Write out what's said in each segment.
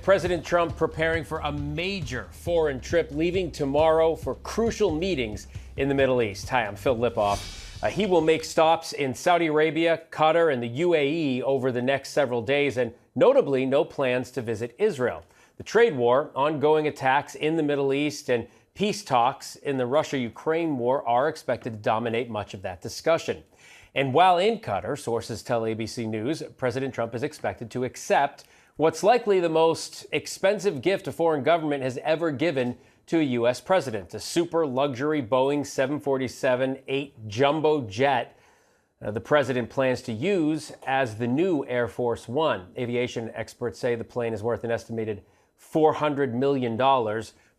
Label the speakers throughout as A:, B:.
A: President Trump preparing for a major foreign trip, leaving tomorrow for crucial meetings in the Middle East. Hi, I'm Phil Lipoff. He will make stops in Saudi Arabia, Qatar, and the UAE over the next several days, and notably no plans to visit Israel. The trade war, ongoing attacks in the Middle East, and peace talks in the Russia-Ukraine war are expected to dominate much of that discussion. And while in Qatar, sources tell ABC News, President Trump is expected to accept what's likely the most expensive gift a foreign government has ever given to a U.S. president, a super luxury Boeing 747-8 jumbo jet the president plans to use as the new Air Force One. Aviation experts say the plane is worth an estimated $400 million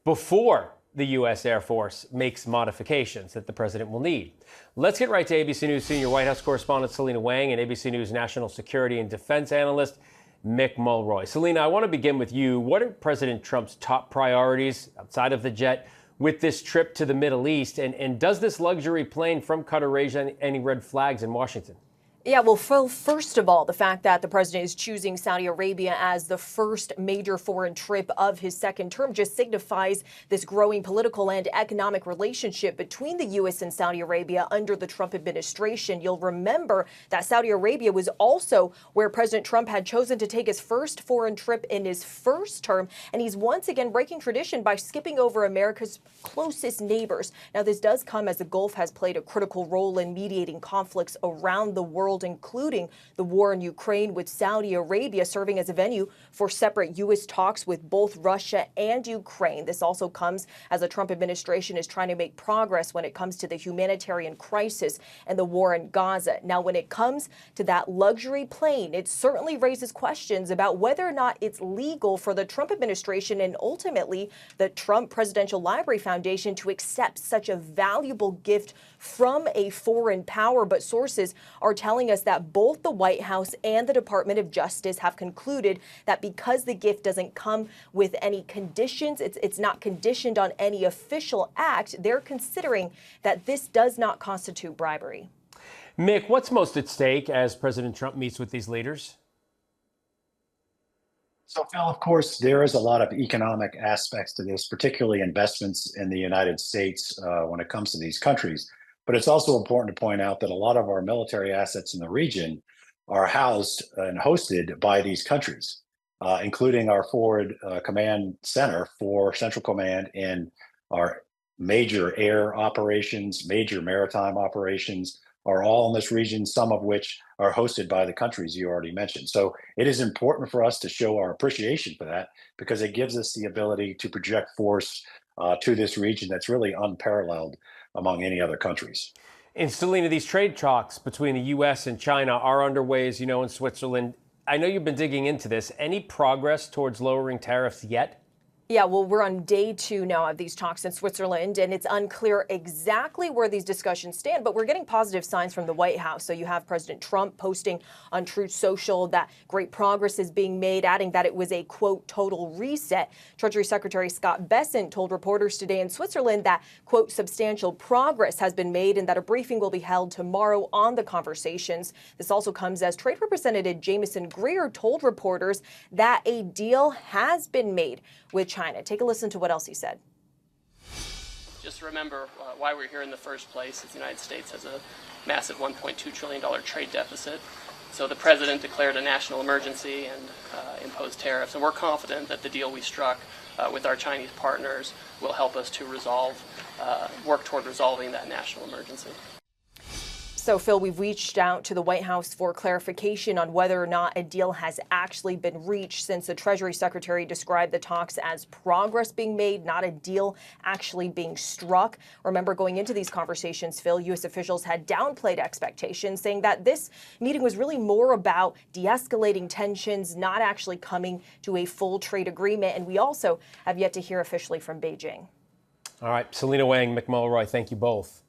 A: before the U.S. Air Force makes modifications that the president will need. Let's get right to ABC News senior White House correspondent Selena Wang and ABC News national security and defense analyst Mick Mulroy. Selena, I want to begin with you. What are President Trump's top priorities outside of the jet with this trip to the Middle East? And does this luxury plane from Qatar raise any red flags in Washington?
B: Yeah, well, Phil, first of all, the fact that the president is choosing Saudi Arabia as the first major foreign trip of his second term just signifies this growing political and economic relationship between the U.S. and Saudi Arabia under the Trump administration. You'll remember that Saudi Arabia was also where President Trump had chosen to take his first foreign trip in his first term, and he's once again breaking tradition by skipping over America's closest neighbors. Now, this does come as the Gulf has played a critical role in mediating conflicts around the world, including the war in Ukraine, with Saudi Arabia serving as a venue for separate U.S. talks with both Russia and Ukraine. This also comes as the Trump administration is trying to make progress when it comes to the humanitarian crisis and the war in Gaza. Now, when it comes to that luxury plane, it certainly raises questions about whether or not it's legal for the Trump administration and ultimately the Trump Presidential Library Foundation to accept such a valuable gift from a foreign power. But sources are telling us that both the White House and the Department of Justice have concluded that because the gift doesn't come with any conditions, it's not conditioned on any official act, they're considering that this does not constitute bribery.
A: Mick, what's most at stake as President Trump meets with these leaders?
C: So, Phil, of course, there is a lot of economic aspects to this, particularly investments in the United States when it comes to these countries. But it's also important to point out that a lot of our military assets in the region are housed and hosted by these countries, including our forward command center for Central Command and our major air operations, major maritime operations are all in this region, some of which are hosted by the countries you already mentioned. So it is important for us to show our appreciation for that because it gives us the ability to project force to this region that's really unparalleled among any other countries.
A: And Selena, these trade talks between the U.S. and China are underway, as you know, in Switzerland. I know you've been digging into this. Any progress towards lowering tariffs yet?
B: Yeah, well, we're on day 2 now of these talks in Switzerland, and it's unclear exactly where these discussions stand, but we're getting positive signs from the White House. So you have President Trump posting on Truth Social that great progress is being made, adding that it was a, quote, total reset. Treasury Secretary Scott Bessent told reporters today in Switzerland that, quote, substantial progress has been made and that a briefing will be held tomorrow on the conversations. This also comes as Trade Representative Jamieson Greer told reporters that a deal has been made with China. Take a listen to what else he said.
D: Just remember why we're here in the first place is the United States has a massive $1.2 trillion trade deficit. So the president declared a national emergency and imposed tariffs. And we're confident that the deal we struck with our Chinese partners will help us to work toward resolving that national emergency.
B: So, Phil, we've reached out to the White House for clarification on whether or not a deal has actually been reached, since the Treasury Secretary described the talks as progress being made, not a deal actually being struck. Remember, going into these conversations, Phil, U.S. officials had downplayed expectations, saying that this meeting was really more about de-escalating tensions, not actually coming to a full trade agreement. And we also have yet to hear officially from Beijing.
A: All right, Selena Wang, Mick Mulroy, thank you both.